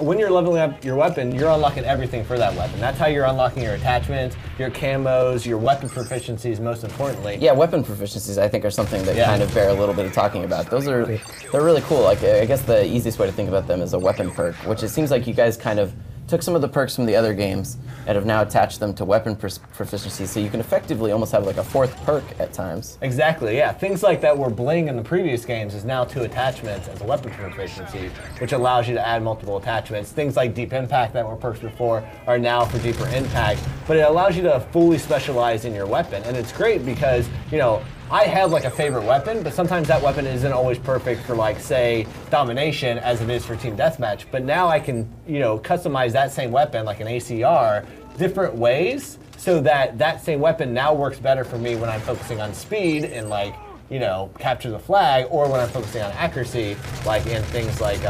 when you're leveling up your weapon, you're unlocking everything for that weapon. That's how you're unlocking your attachments, your camos, your weapon proficiencies, most importantly. Yeah, weapon proficiencies I think are something that kind of bear a little bit of talking about. They're really cool. Like I guess the easiest way to think about them is a weapon perk, which it seems like you guys kind of took some of the perks from the other games and have now attached them to weapon proficiency, so you can effectively almost have like a fourth perk at times. Exactly, yeah. Things like that were bling in the previous games is now 2 attachments as a weapon proficiency, which allows you to add multiple attachments. Things like deep impact that were perks before are now for deeper impact, but it allows you to fully specialize in your weapon, and it's great because, you know, I have like a favorite weapon, but sometimes that weapon isn't always perfect for, like, say, domination as it is for team deathmatch. But now I can, you know, customize that same weapon, like an ACR, different ways, so that that same weapon now works better for me when I'm focusing on speed and, like, you know, capture the flag, or when I'm focusing on accuracy, like in things like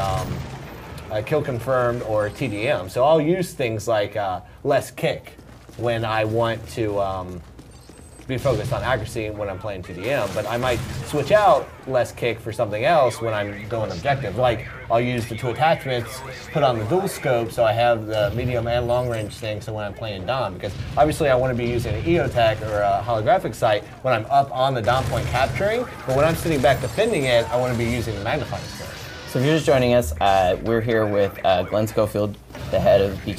kill confirmed or TDM. So I'll use things like less kick when I want to be focused on accuracy when I'm playing TDM, but I might switch out less kick for something else when I'm going objective. Like, I'll use the 2 attachments, put on the dual scope, so I have the medium and long range thing, so when I'm playing Dom, because obviously I want to be using an EOTech or a holographic sight when I'm up on the Dom point capturing, but when I'm sitting back defending it, I want to be using the magnifying scope. So if you're just joining us, we're here with Glenn Schofield, the head of the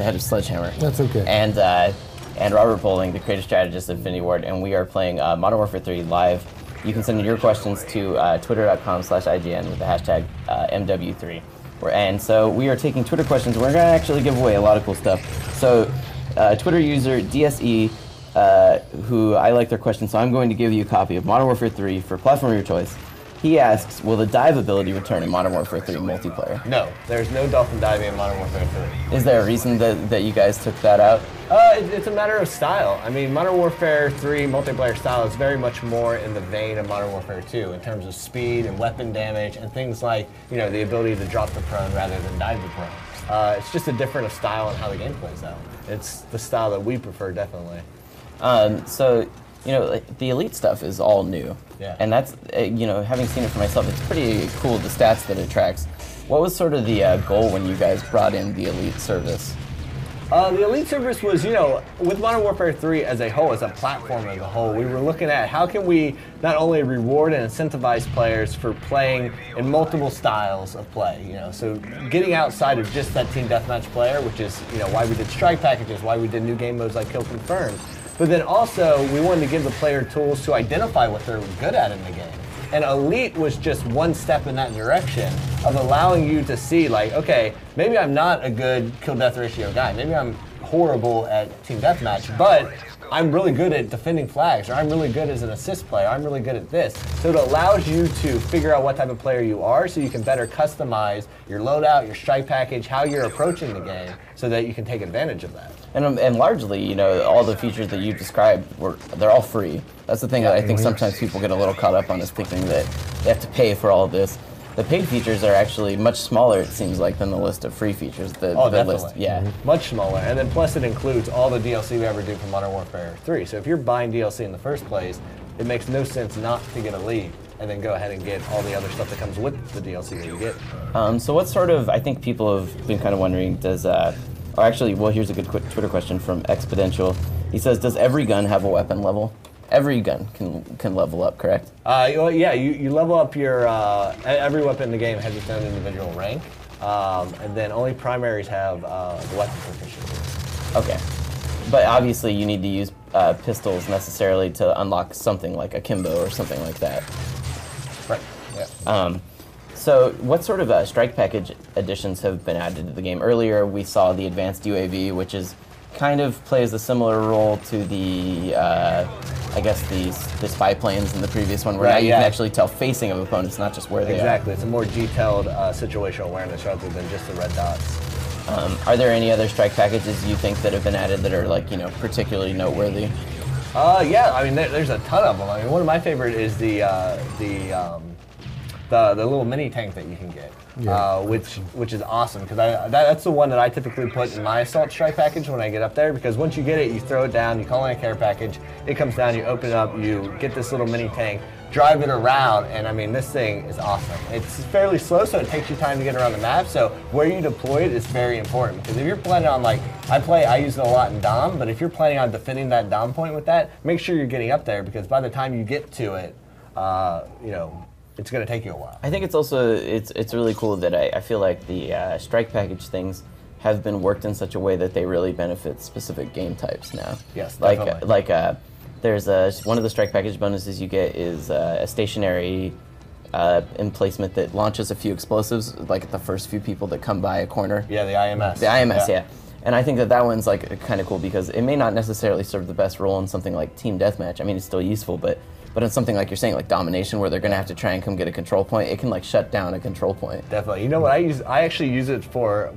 head of Sledgehammer. That's okay. And Robert Bowling, the creative strategist at Infinity Ward, and we are playing Modern Warfare 3 live. You can send in your questions to twitter.com/IGN with the hashtag MW3. And so we are taking Twitter questions. We're going to actually give away a lot of cool stuff. So Twitter user DSE, who I like their question, so I'm going to give you a copy of Modern Warfare 3 for platform of your choice. He asks, will the dive ability return in Modern Warfare 3 multiplayer? No, there's no dolphin diving in Modern Warfare 3. Is there a reason that you guys took that out? It's a matter of style. I mean, Modern Warfare 3 multiplayer style is very much more in the vein of Modern Warfare 2 in terms of speed and weapon damage and things like, you know, the ability to drop the prone rather than dive the prone. It's just a different style in how the game plays out. It's the style that we prefer, definitely. So, you know, the Elite stuff is all new. Yeah. And that's, you know, having seen it for myself, it's pretty cool, the stats that it tracks. What was sort of the goal when you guys brought in the Elite service? The Elite service was, you know, with Modern Warfare 3 as a whole, as a platform as a whole, we were looking at how can we not only reward and incentivize players for playing in multiple styles of play, you know, so getting outside of just that team deathmatch player, which is, you know, why we did strike packages, why we did new game modes like Kill Confirmed. But then also, we wanted to give the player tools to identify what they're good at in the game. And Elite was just one step in that direction of allowing you to see, like, okay, maybe I'm not a good kill-death ratio guy. Maybe I'm horrible at team deathmatch, but I'm really good at defending flags, or I'm really good as an assist player, I'm really good at this. So it allows you to figure out what type of player you are so you can better customize your loadout, your strike package, how you're approaching the game, so that you can take advantage of that. And largely, you know, all the features that you described, they're all free. That's the thing that I think sometimes people get a little caught up on, is thinking that they have to pay for all of this. The paid features are actually much smaller, it seems like, than the list of free features. The Definitely. List, yeah. Much smaller. And then plus it includes all the DLC we ever do for Modern Warfare 3. So if you're buying DLC in the first place, it makes no sense not to get Elite and then go ahead and get all the other stuff that comes with the DLC that you get. So what sort of, I think people have been kind of wondering, does, actually, well, here's a good Twitter question from Exponential. He says, does every gun have a weapon level? Every gun can level up, correct? Yeah, you level up your, every weapon in the game has its own individual rank, and then only primaries have the weapon proficiency. Okay, but obviously you need to use pistols necessarily to unlock something like a Kimbo or something like that. Right, yeah. So what sort of strike package additions have been added to the game? Earlier we saw the advanced UAV, which is kind of plays a similar role to the, I guess, the spy planes in the previous one, where now you can actually tell facing of opponents, not just where they are. Exactly, it's a more detailed situational awareness rather than just the red dots. Are there any other strike packages you think that have been added that are, like, you know, particularly noteworthy? Yeah, I mean, there's a ton of them. I mean, one of my favorite is the little mini tank that you can get, which is awesome, because that's the one that I typically put in my assault strike package when I get up there, because once you get it, you throw it down, you call in a care package, it comes down, you open it up, you get this little mini tank, drive it around, and I mean, this thing is awesome. It's fairly slow, so it takes you time to get around the map, so where you deploy it is very important, because if you're planning on, like, I use it a lot in Dom, but if you're planning on defending that Dom point with that, make sure you're getting up there, because by the time you get to it, you know, it's going to take you a while. I think it's also, it's really cool that I feel like the strike package things have been worked in such a way that they really benefit specific game types now. Yes, definitely. There's one of the strike package bonuses you get is a stationary emplacement that launches a few explosives, like the first few people that come by a corner. Yeah, the IMS. The IMS, yeah. And I think that one's like kind of cool because it may not necessarily serve the best role in something like team deathmatch. I mean, it's still useful, but in something like you're saying, like domination, where they're going to have to try and come get a control point, it can like shut down a control point. Definitely. You know what I use? I actually use it for